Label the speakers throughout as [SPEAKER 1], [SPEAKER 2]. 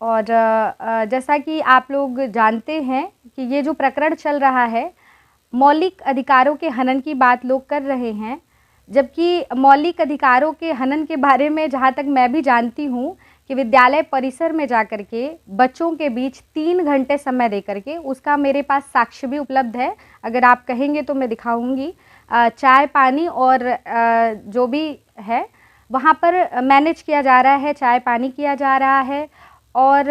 [SPEAKER 1] और जैसा कि आप लोग जानते हैं कि ये जो प्रकरण चल रहा है, मौलिक अधिकारों के हनन की बात लोग कर रहे हैं, जबकि मौलिक अधिकारों के हनन के बारे में जहाँ तक मैं भी जानती हूँ कि विद्यालय परिसर में जाकर के बच्चों के बीच 3 घंटे समय दे करके, उसका मेरे पास साक्ष्य भी उपलब्ध है, अगर आप कहेंगे तो मैं दिखाऊंगी। चाय पानी और जो भी है वहाँ पर मैनेज किया जा रहा है, चाय पानी किया जा रहा है और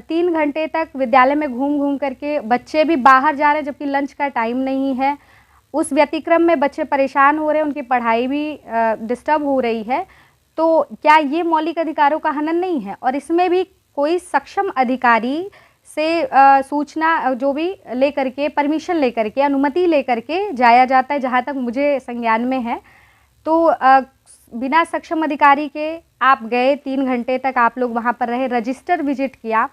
[SPEAKER 1] 3 घंटे तक विद्यालय में घूम घूम करके बच्चे भी बाहर जा रहे हैं जबकि लंच का टाइम नहीं है। उस व्यतिक्रम में बच्चे परेशान हो रहे हैं, उनकी पढ़ाई भी डिस्टर्ब हो रही है। तो क्या ये मौलिक अधिकारों का हनन नहीं है? और इसमें भी कोई सक्षम अधिकारी से सूचना जो भी लेकर के, परमिशन लेकर के, अनुमति लेकर के जाया जाता है, जहाँ तक मुझे संज्ञान में है। तो बिना सक्षम अधिकारी के आप गए, 3 घंटे तक आप लोग वहाँ पर रहे, रजिस्टर विजिट किया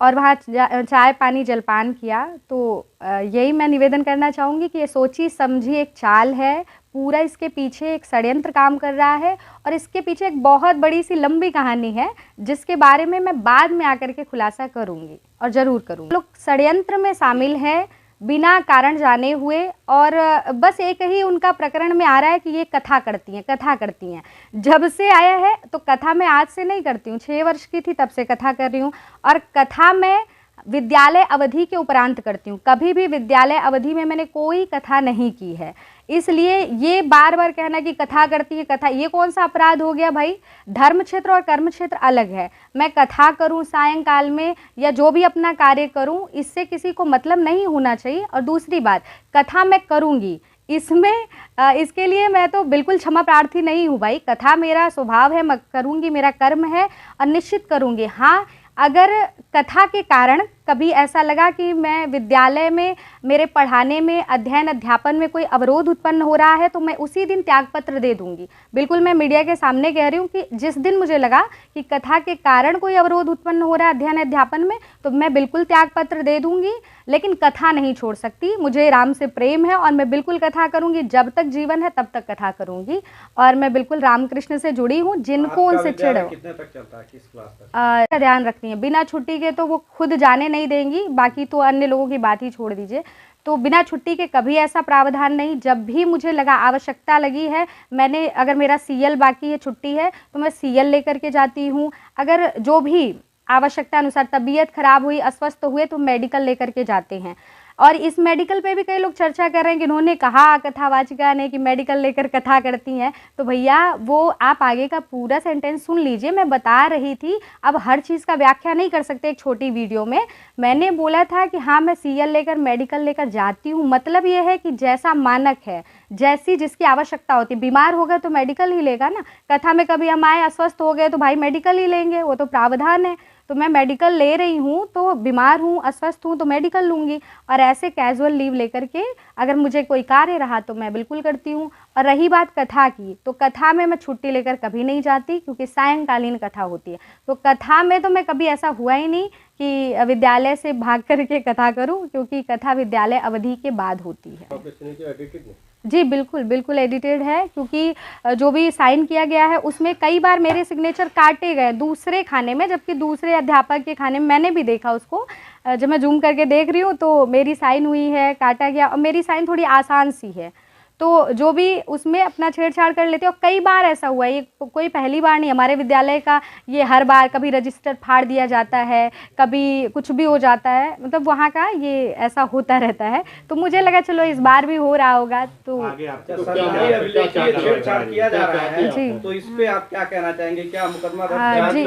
[SPEAKER 1] और वहाँ चाय पानी जलपान किया। तो यही मैं निवेदन करना चाहूँगी कि ये सोची समझी एक चाल है, पूरा इसके पीछे एक षड्यंत्र काम कर रहा है और इसके पीछे एक बहुत बड़ी सी लंबी कहानी है जिसके बारे में मैं बाद में आकर के खुलासा करूँगी और ज़रूर करूँगी। लोग षड्यंत्र में शामिल है बिना कारण जाने हुए और बस एक ही उनका प्रकरण में आ रहा है कि ये कथा करती हैं। जब से आया है तो कथा मैं आज से नहीं करती हूँ, 6 वर्ष की थी तब से कथा कर रही हूँ और कथा मैं विद्यालय अवधि के उपरांत करती हूँ। कभी भी विद्यालय अवधि में मैंने कोई कथा नहीं की है। इसलिए ये बार बार कहना कि कथा करती है, कथा, ये कौन सा अपराध हो गया भाई? धर्म क्षेत्र और कर्म क्षेत्र अलग है। मैं कथा करूं सायंकाल में या जो भी अपना कार्य करूं, इससे किसी को मतलब नहीं होना चाहिए। और दूसरी बात, कथा मैं करूंगी, इसमें इसके लिए मैं तो बिल्कुल क्षमा प्रार्थी नहीं हूँ भाई। कथा मेरा स्वभाव है, मैं करूँगी, मेरा कर्म है और निश्चित करूँगी। हाँ, अगर कथा के कारण कभी ऐसा लगा कि मैं विद्यालय में मेरे पढ़ाने में, अध्ययन अध्यापन में कोई अवरोध उत्पन्न हो रहा है तो मैं उसी दिन त्यागपत्र दे दूंगी। बिल्कुल मैं मीडिया के सामने कह रही हूँ कि जिस दिन मुझे लगा कि कथा के कारण कोई अवरोध उत्पन्न हो रहा है अध्ययन अध्यापन में तो मैं बिल्कुल त्यागपत्र दे दूंगी, लेकिन कथा नहीं छोड़ सकती। मुझे राम से प्रेम है और मैं बिल्कुल कथा करूँगी, जब तक जीवन है तब तक कथा करूँगी। और मैं बिल्कुल रामकृष्ण से जुड़ी हूँ, जिनको उनसे चिढ़ हो।
[SPEAKER 2] कितने तक चलता है, किस क्लास तक?
[SPEAKER 1] ध्यान रखनी है, बिना छुट्टी के तो वो खुद जाने नहीं देंगी, बाकी तो अन्य लोगों की बात ही छोड़ दीजिए। तो बिना छुट्टी के कभी ऐसा प्रावधान नहीं। जब भी मुझे लगा, आवश्यकता लगी है, मैंने, अगर मेरा सीएल बाकी है, छुट्टी है, तो मैं सीएल लेकर के जाती हूँ। अगर जो भी आवश्यकता अनुसार तबीयत खराब हुई, अस्वस्थ हुए तो मेडिकल लेकर के जाते हैं। और इस मेडिकल पे भी कई लोग चर्चा कर रहे हैं कि इन्होंने कहा कथावाचिका ने कि मेडिकल लेकर कथा करती हैं। तो भैया वो आप आगे का पूरा सेंटेंस सुन लीजिए। मैं बता रही थी, अब हर चीज़ का व्याख्या नहीं कर सकते एक छोटी वीडियो में। मैंने बोला था कि हाँ, मैं सीएल लेकर, मेडिकल लेकर जाती हूँ। मतलब ये है कि जैसा मानक है, जैसी जिसकी आवश्यकता होती है, बीमार होगा तो मेडिकल ही लेगा ना। कथा में कभी हम आए अस्वस्थ हो गए तो भाई मेडिकल ही लेंगे, वो तो प्रावधान है। तो मैं मेडिकल ले रही हूँ तो बीमार हूँ, अस्वस्थ हूँ तो मेडिकल लूँगी। और ऐसे कैजुअल लीव लेकर के अगर मुझे कोई कार्य रहा तो मैं बिल्कुल करती हूँ। और रही बात कथा की, तो कथा में मैं छुट्टी लेकर कभी नहीं जाती क्योंकि सायंकालीन कथा होती है। तो कथा में तो मैं कभी ऐसा हुआ ही नहीं कि विद्यालय से भाग करके कथा करूँ, क्योंकि कथा विद्यालय अवधि के बाद होती है। जी बिल्कुल, बिल्कुल एडिटेड है, क्योंकि जो भी साइन किया गया है उसमें कई बार मेरे सिग्नेचर काटे गए दूसरे खाने में, जबकि दूसरे अध्यापक के खाने में मैंने भी देखा उसको। जब मैं जूम करके देख रही हूँ तो मेरी साइन हुई है, काटा गया। और मेरी साइन थोड़ी आसान सी है, तो जो भी उसमें अपना छेड़छाड़ कर लेते हैं। और कई बार ऐसा हुआ है, ये कोई पहली बार नहीं, हमारे विद्यालय का ये हर बार, कभी रजिस्टर फाड़ दिया जाता है, कभी कुछ भी हो जाता है, मतलब वहाँ का ये ऐसा होता रहता है। तो मुझे लगा चलो इस बार भी हो रहा होगा। तो
[SPEAKER 2] आगे छेड़छाड़ किया जा रहा है
[SPEAKER 1] जी,
[SPEAKER 2] तो इस पे आप क्या कहना चाहेंगे? क्या मुकदमा
[SPEAKER 1] जी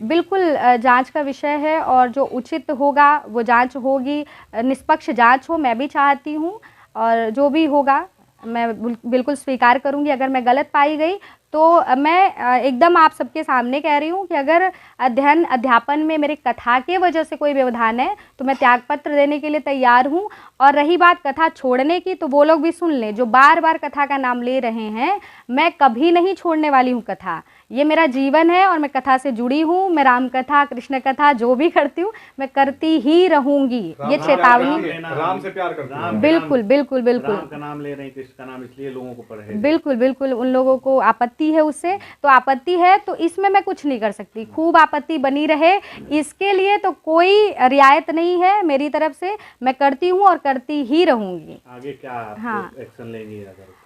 [SPEAKER 1] बिल्कुल जांच का विषय है और जो उचित होगा वो जांच होगी, निष्पक्ष जांच हो, मैं भी चाहती हूँ। और जो भी होगा मैं बिल्कुल स्वीकार करूंगी। अगर मैं गलत पाई गई तो मैं एकदम आप सबके सामने कह रही हूँ कि अगर अध्ययन अध्यापन में मेरे कथा के वजह से कोई व्यवधान है तो मैं त्यागपत्र देने के लिए तैयार हूँ। और रही बात कथा छोड़ने की, तो वो लोग भी सुन लें जो बार बार कथा का नाम ले रहे हैं। मैं कभी नहीं छोड़ने वाली हूँ कथा, ये मेरा जीवन है और मैं कथा से जुड़ी हूँ। मैं राम कथा, कृष्ण कथा जो भी करती हूँ मैं करती ही रहूंगी, ये चेतावनी।
[SPEAKER 2] राम से प्यार करते हैं।
[SPEAKER 1] बिल्कुल बिल्कुल बिल्कुल,
[SPEAKER 3] राम का नाम ले रहे हैं, कृष्ण का नाम इसलिए लोगों को पढ़े।
[SPEAKER 1] बिल्कुल बिल्कुल, उन लोगों को आपत्ति आपत्ति है उससे, तो आपत्ति है तो इसमें मैं कुछ नहीं कर सकती। खूब आपत्ति बनी रहे, इसके लिए तो कोई रियायत नहीं है मेरी तरफ से। मैं करती हूँ और करती ही रहूँगी।
[SPEAKER 3] आगे क्या
[SPEAKER 1] हाँ।
[SPEAKER 3] एक्शन लेंगी अगर